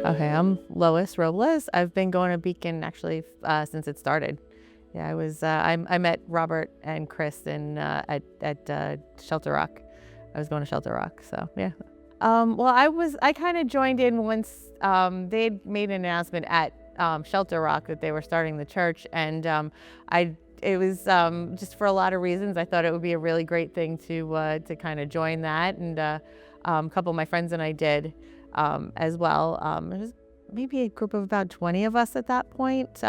Okay, I'm Lois Robles. I've been going to Beacon actually since it started. Yeah, I met Robert and Chris at Shelter Rock. I was going to Shelter Rock, so yeah. Well, I kind of joined in once they'd made an announcement at Shelter Rock that they were starting the church, and I it was just for a lot of reasons. I thought it would be a really great thing to kind of join that, and a couple of my friends and I did as well. It was maybe a group of about 20 of us at that point.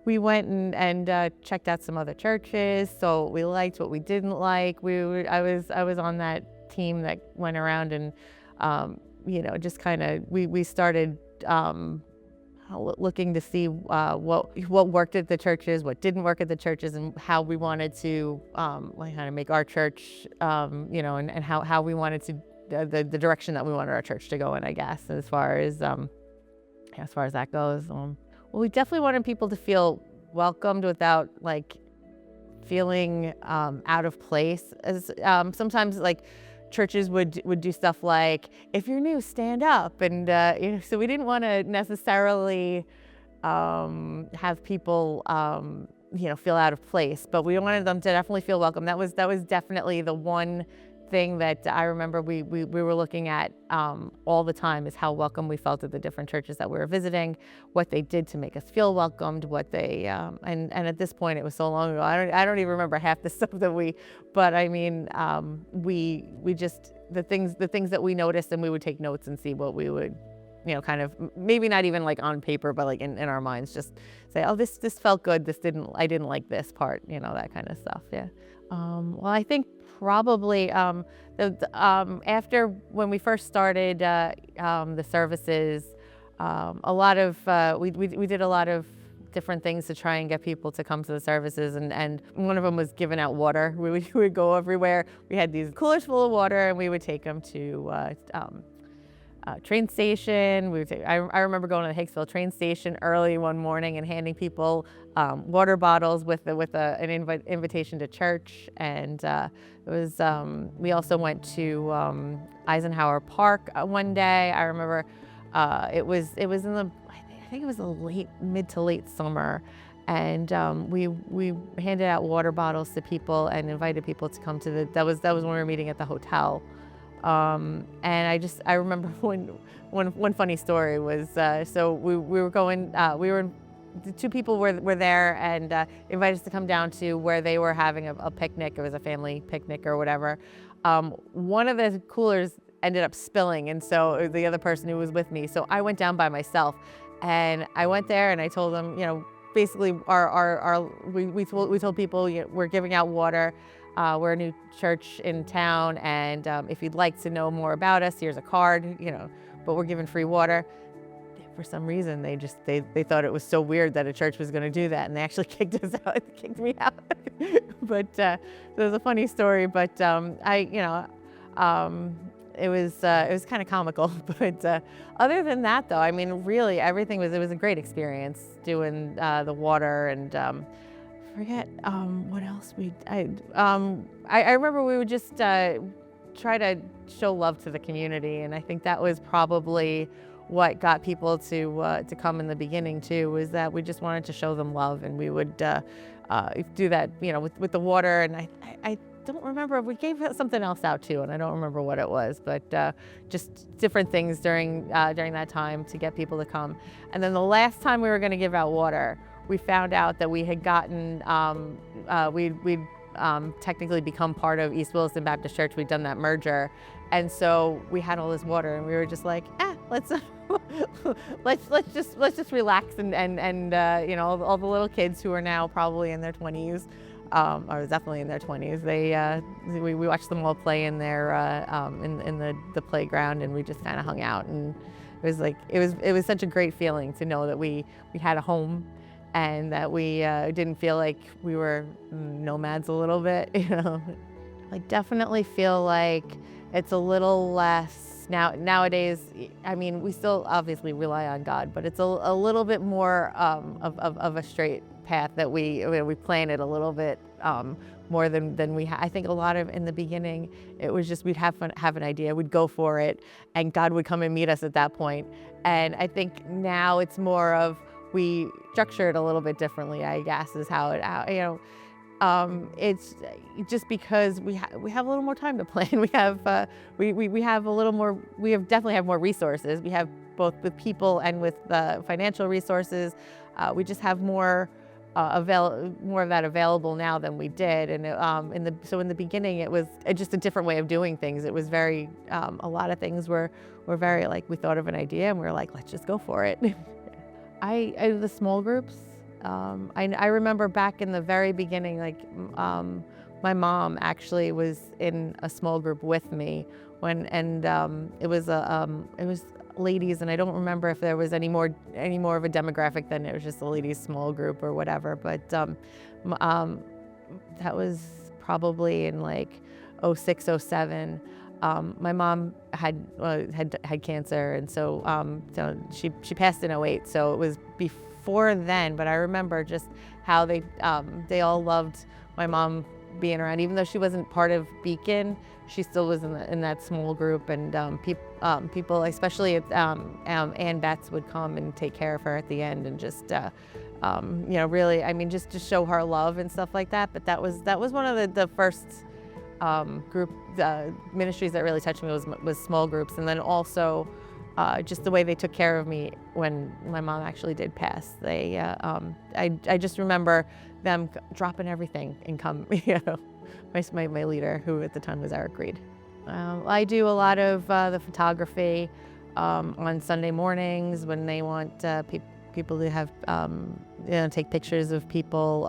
We went and checked out some other churches. So what we liked, what we didn't like. I was on that team that went around and just kind of we started looking to see what worked at the churches, what didn't work at the churches, and how we wanted to kind of make our church, and how we wanted to the direction that we wanted our church to go in, I guess, as far as that goes. Well, we definitely wanted people to feel welcomed without feeling out of place. As sometimes churches would do stuff like, if you're new, stand up, and so we didn't want to necessarily have people feel out of place, but we wanted them to definitely feel welcome. That was definitely the one thing that I remember we were looking at all the time, is how welcome we felt at the different churches that we were visiting, what they did to make us feel welcomed, what they and at this point, it was so long ago, I don't even remember half the stuff that but I mean, we just the things that we noticed, and we would take notes and see what we would kind of, maybe not even on paper, but in our minds, just say, oh, this felt good, I didn't like this part, that kind of stuff. Yeah. Well, I think probably after, when we first started the services, a lot of we did a lot of different things to try and get people to come to the services, and one of them was giving out water. We would go everywhere. We had these coolers full of water, and we would take them to train station. I remember going to the Hicksville train station early one morning and handing people water bottles with an invitation to church. And it was we also went to Eisenhower Park one day. I remember it was in I think it was the mid to late summer. And we handed out water bottles to people and invited people to come to that was when we were meeting at the hotel. And I remember one funny story was, so we were going, the two people were there and invited us to come down to where they were having a picnic. It was a family picnic or whatever. One of the coolers ended up spilling, and so the other person who was with me, so I went down by myself, and I went there and I told them, basically we told people, we're giving out water. We're a new church in town, and if you'd like to know more about us, here's a card, but we're giving free water. For some reason, they thought it was so weird that a church was going to do that, and they actually kicked us out, kicked me out. But it was a funny story, but it was kind of comical. But other than that, though, I mean, really, it was a great experience doing the water, and forget what else I remember we would just try to show love to the community, and I think that was probably what got people to come in the beginning too, was that we just wanted to show them love, and we would do that with the water. And I don't remember, we gave something else out too, and I don't remember what it was, but just different things during that time to get people to come. And then the last time we were going to give out water, we found out that we had gotten, we'd technically become part of East Williston Baptist Church. We'd done that merger. And so we had all this water, and we were just like, let's just relax. And all the little kids who are now probably in their 20s, or definitely in their 20s, we watched them all play in their, in the playground, and we just kind of hung out. And it was such a great feeling to know that we had a home, and that we didn't feel like we were nomads a little bit, I definitely feel like it's a little less nowadays. I mean, we still obviously rely on God, but it's a little bit more of a straight path that we plan it a little bit more than I think a lot of in the beginning, it was just we'd have fun, have an idea, we'd go for it, and God would come and meet us at that point. And I think now it's more of we structure it a little bit differently, I guess, is how it, it's just because we have a little more time to plan. We have we have a little more. We have definitely have more resources. We have both with people and with financial resources. We just have more more of that available now than we did. And in the beginning, it was just a different way of doing things. It was very a lot of things were very like we thought of an idea and we were like, let's just go for it. The small groups. I remember back in the very beginning, like my mom actually was in a small group with me it was ladies, and I don't remember if there was any more of a demographic than it was just a ladies small group or whatever. But that was probably in like 06, 07. My mom had cancer, and so she passed in 08. So it was before then. But I remember just how they all loved my mom being around, even though she wasn't part of Beacon. She still was in that small group, and people, especially Ann Betts, would come and take care of her at the end, and just really, I mean, just to show her love and stuff like that. But that was one of the first group ministries that really touched me was small groups, and then also just the way they took care of me when my mom actually did pass. I just remember them dropping everything and come, my leader, who at the time was Eric Reed. I do a lot of the photography on Sunday mornings when they want people to have, take pictures of people,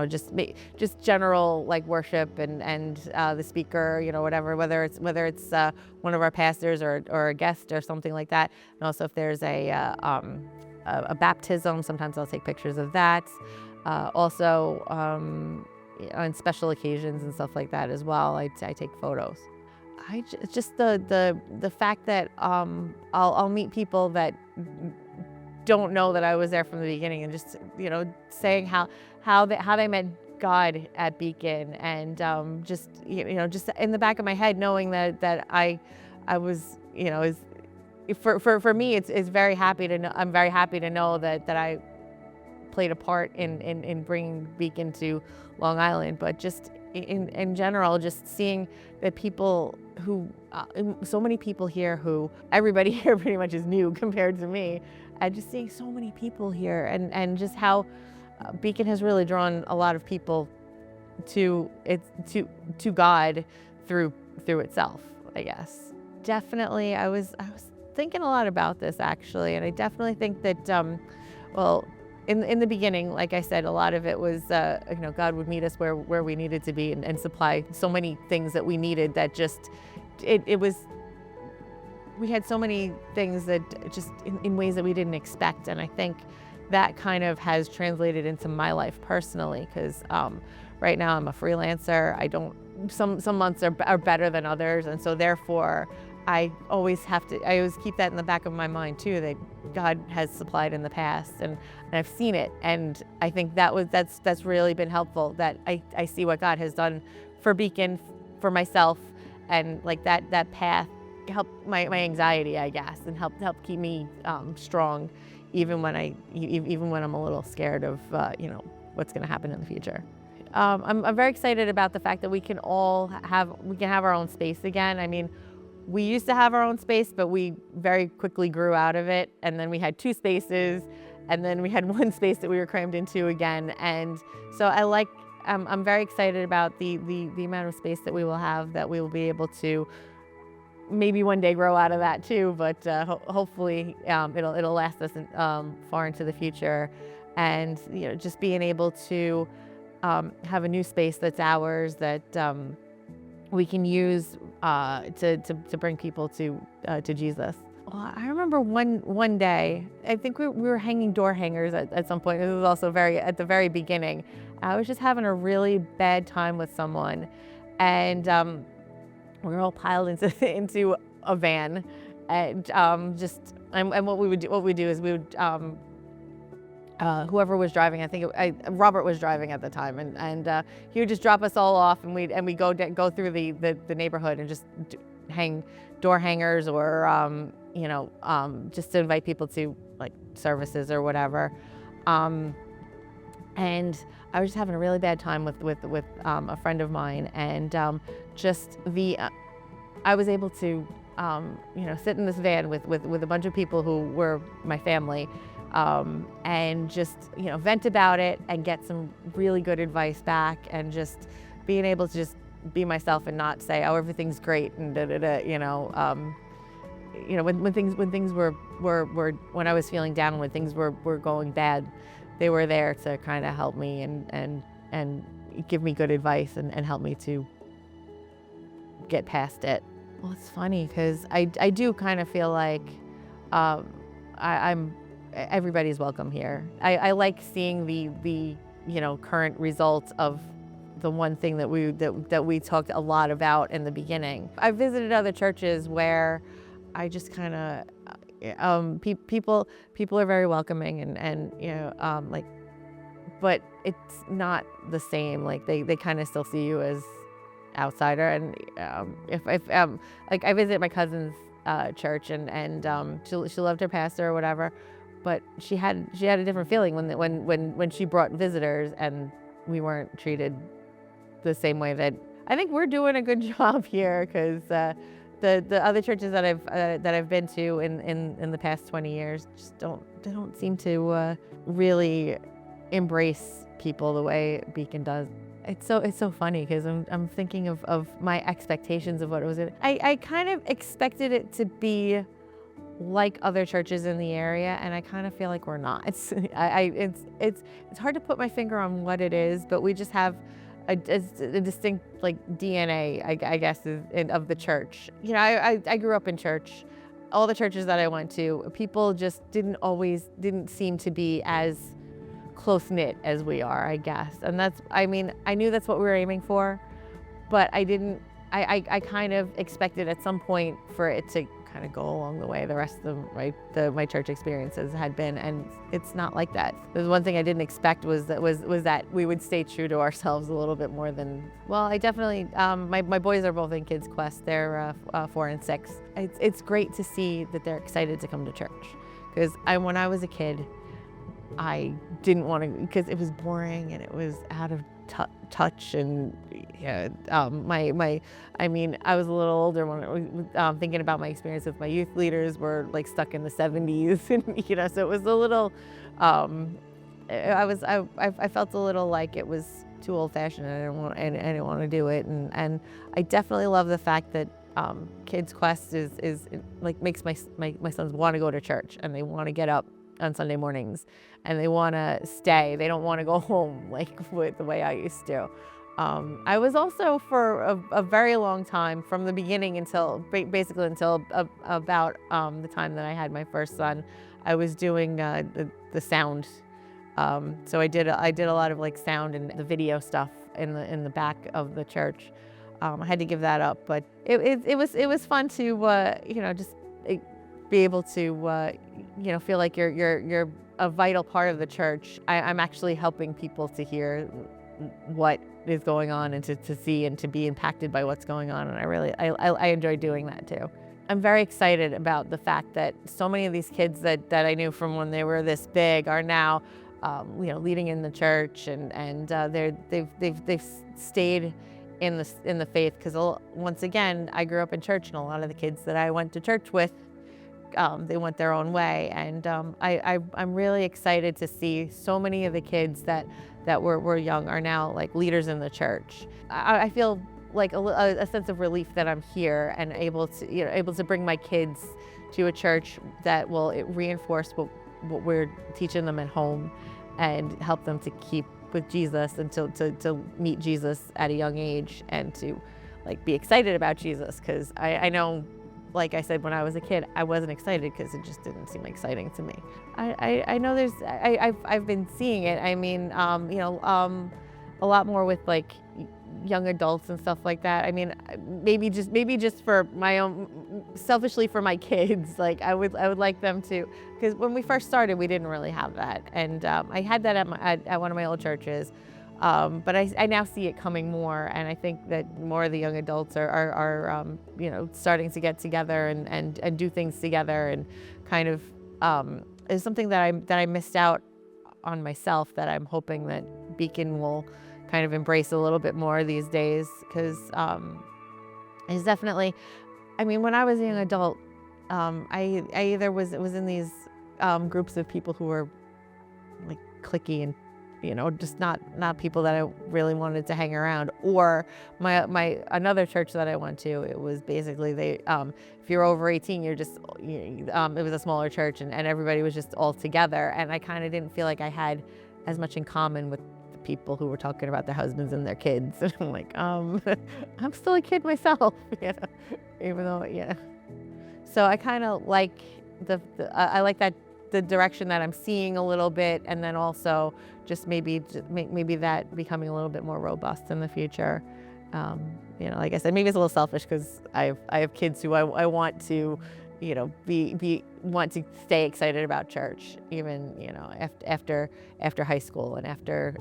just general like worship and the speaker, whatever, whether it's one of our pastors or a guest or something like that. And also if there's a baptism, sometimes I'll take pictures of that. Also, on special occasions and stuff like that as well, I take photos. Just the fact that I'll meet people that don't know that I was there from the beginning, and just saying how they met God at Beacon, and just in the back of my head knowing that I was for me it's very happy to know. I'm very happy to know that I played a part in bringing Beacon to Long Island, but just in general, just seeing that people who, so many people here who, everybody here pretty much is new compared to me, and just seeing so many people here, and just how Beacon has really drawn a lot of people to God through itself, I guess. Definitely, I was thinking a lot about this actually, and I definitely think that, in the beginning, like I said, a lot of it was, God would meet us where we needed to be and supply so many things that we needed that just, we had so many things that just in ways that we didn't expect. And I think that kind of has translated into my life personally, because right now I'm a freelancer. Some months are better than others. And so therefore, I always keep that in the back of my mind too, that God has supplied in the past, and I've seen it, and I think that's really been helpful, that I see what God has done for Beacon, for myself, and like that path helped my anxiety, I guess, and help keep me strong, even when I'm a little scared of what's going to happen in the future. I'm very excited about the fact that we can have our own space again. I mean, we used to have our own space, but we very quickly grew out of it. And then we had 2 spaces, and then we had 1 space that we were crammed into again. And so I'm very excited about the amount of space that we will have, that we will be able to maybe one day grow out of that too. But hopefully it'll last us far into the future. And just being able to have a new space that's ours, that we can use to bring people to Jesus. Well, I remember one day, I think we were hanging door hangers at some point. This was also at the very beginning. I was just having a really bad time with someone, and we were all piled into a van, and what we do is we would whoever was driving, Robert was driving at the time, and he would just drop us all off, and we go through the neighborhood and just hang door hangers, or just to invite people to like services or whatever. And I was just having a really bad time with a friend of mine, and I was able to sit in this van with a bunch of people who were my family, and just vent about it and get some really good advice back, and just being able to just be myself and not say, oh, everything's great and da da da. When things were when I was feeling down, when things were going bad, they were there to kind of help me and give me good advice and help me to get past it. Well, it's funny because I do kind of feel like I'm everybody's welcome here. I like seeing the current results of the one thing that we talked a lot about in the beginning. I've visited other churches where I just kind of people are very welcoming and but it's not the same. Like they kind of still see you as outsider. And if like I visit my cousin's church, and she loved her pastor or whatever, but she had a different feeling when she brought visitors, and we weren't treated the same way. That I think we're doing a good job here, because the other churches that I've been to in the past 20 years just don't seem to really embrace people the way Beacon does. It's so funny because I'm thinking of my expectations of what it was. I kind of expected it to be like other churches in the area, and I kind of feel like we're not. It's hard to put my finger on what it is, but we just have a distinct like DNA, I guess, of the church. I grew up in church. All the churches that I went to, people just didn't seem to be as close-knit as we are, I guess. And I knew that's what we were aiming for, but I kind of expected at some point for it to kind of go along the way the rest of my church experiences had been, and it's not like that. There's one thing I didn't expect was that we would stay true to ourselves a little bit more than, well, I definitely, my boys are both in Kids Quest. They're 4 and 6. It's great to see that they're excited to come to church, because when I was a kid, I didn't want to, because it was boring and it was out of touch, and I was a little older when thinking about my experience with my youth leaders were like stuck in the 70s, and so it was a little I felt a little like it was too old-fashioned, and I didn't want to do it, and I definitely love the fact that Kids Quest is like makes my sons want to go to church, and they want to get up on Sunday mornings, and they want to stay. They don't want to go home like with the way I used to. I was also for a very long time, from the beginning until about the time that I had my first son, I was doing the sound. So I did a lot of like sound and the video stuff in the back of the church. I had to give that up, but it was fun to just be able to feel like you're a vital part of the church. I'm actually helping people to hear what is going on, and to see and to be impacted by what's going on, and I enjoy doing that too. I'm very excited about the fact that so many of these kids that I knew from when they were this big are now leading in the church, and they've stayed in the faith, because once again, I grew up in church, and a lot of the kids that I went to church with, they went their own way, and I'm really excited to see so many of the kids that were young are now like leaders in the church. I feel like a sense of relief that I'm here and able to bring my kids to a church that will reinforce what we're teaching them at home, and help them to keep with Jesus, and to meet Jesus at a young age, and to like be excited about Jesus, because I know, like I said, when I was a kid, I wasn't excited because it just didn't seem exciting to me. I know I've been seeing it. I mean, a lot more with like young adults and stuff like that. I mean, maybe just for my own, selfishly for my kids, like I would like them to, because when we first started, we didn't really have that, and I had that at one of my old churches, but I now see it coming more, and I think that more of the young adults are starting to get together and do things together, and kind of is something that I missed out on myself, that I'm hoping that Beacon will kind of embrace a little bit more these days, because it's definitely, I mean, when I was a young adult, I either was in these groups of people who were like cliquey and just not people that I really wanted to hang around, or my another church that I went to, it was basically they if you're over 18, you're just it was a smaller church, and everybody was just all together, and I kind of didn't feel like I had as much in common with the people who were talking about their husbands and their kids. And I'm like, I'm still a kid myself, even though so I kind of like I like that, the direction that I'm seeing a little bit, and then also just maybe that becoming a little bit more robust in the future. Like I said, maybe it's a little selfish because I have kids who I want to, want to stay excited about church, even after high school, and after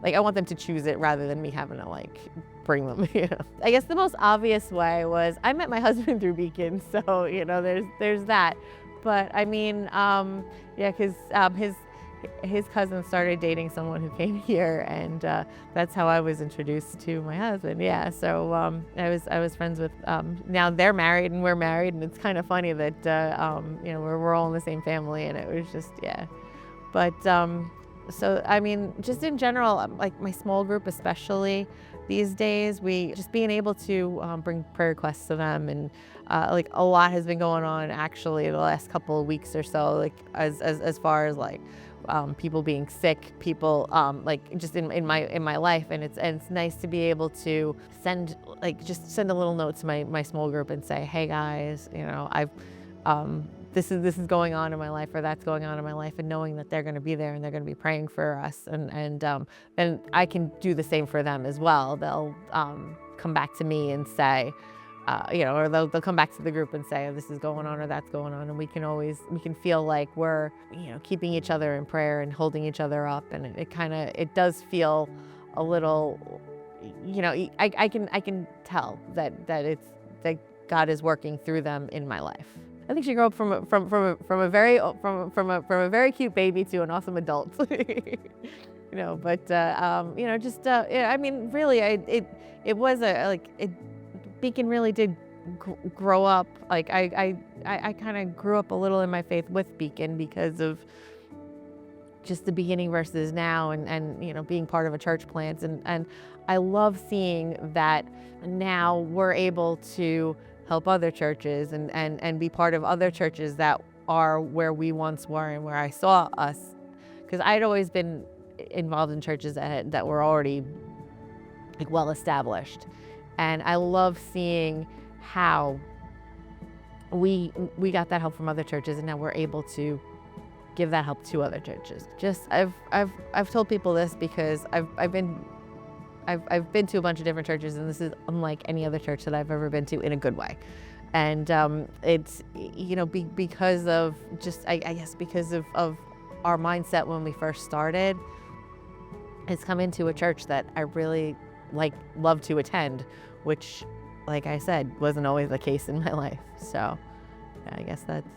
like I want them to choose it rather than me having to like bring them. I guess the most obvious way was I met my husband through Beacon, so there's that. But I mean, because his cousin started dating someone who came here, and that's how I was introduced to my husband. Yeah, so I was friends with. Now they're married and we're married, and it's kind of funny that we're all in the same family, and it was just But so I mean, just in general, like my small group, especially these days, we just being able to bring prayer requests to them, and like a lot has been going on actually the last couple of weeks or so, like as far as like people being sick, people like just in my life, and it's nice to be able to send a little note to my small group and say, hey guys, I've this is going on in my life, or that's going on in my life, and knowing that they're going to be there and they're going to be praying for us, and I can do the same for them as well. They'll come back to me and say, or they'll come back to the group and say, oh, this is going on or that's going on, and we can feel like we're keeping each other in prayer and holding each other up, and it does feel a little, I can tell that God is working through them in my life. I think she grew up from a very cute baby to an awesome adult. I mean, really, Beacon really did grow up. Like I kind of grew up a little in my faith with Beacon because of just the beginning versus now, and being part of a church plant, and I love seeing that now we're able to help other churches and be part of other churches that are where we once were and where I saw us, because I'd always been involved in churches that were already like well established, and I love seeing how we got that help from other churches, and now we're able to give that help to other churches. I've told people this because I've been to a bunch of different churches, and this is unlike any other church that I've ever been to in a good way. And it's because of because of our mindset when we first started, it's come into a church that I really love to attend, which, like I said, wasn't always the case in my life. So yeah, I guess that's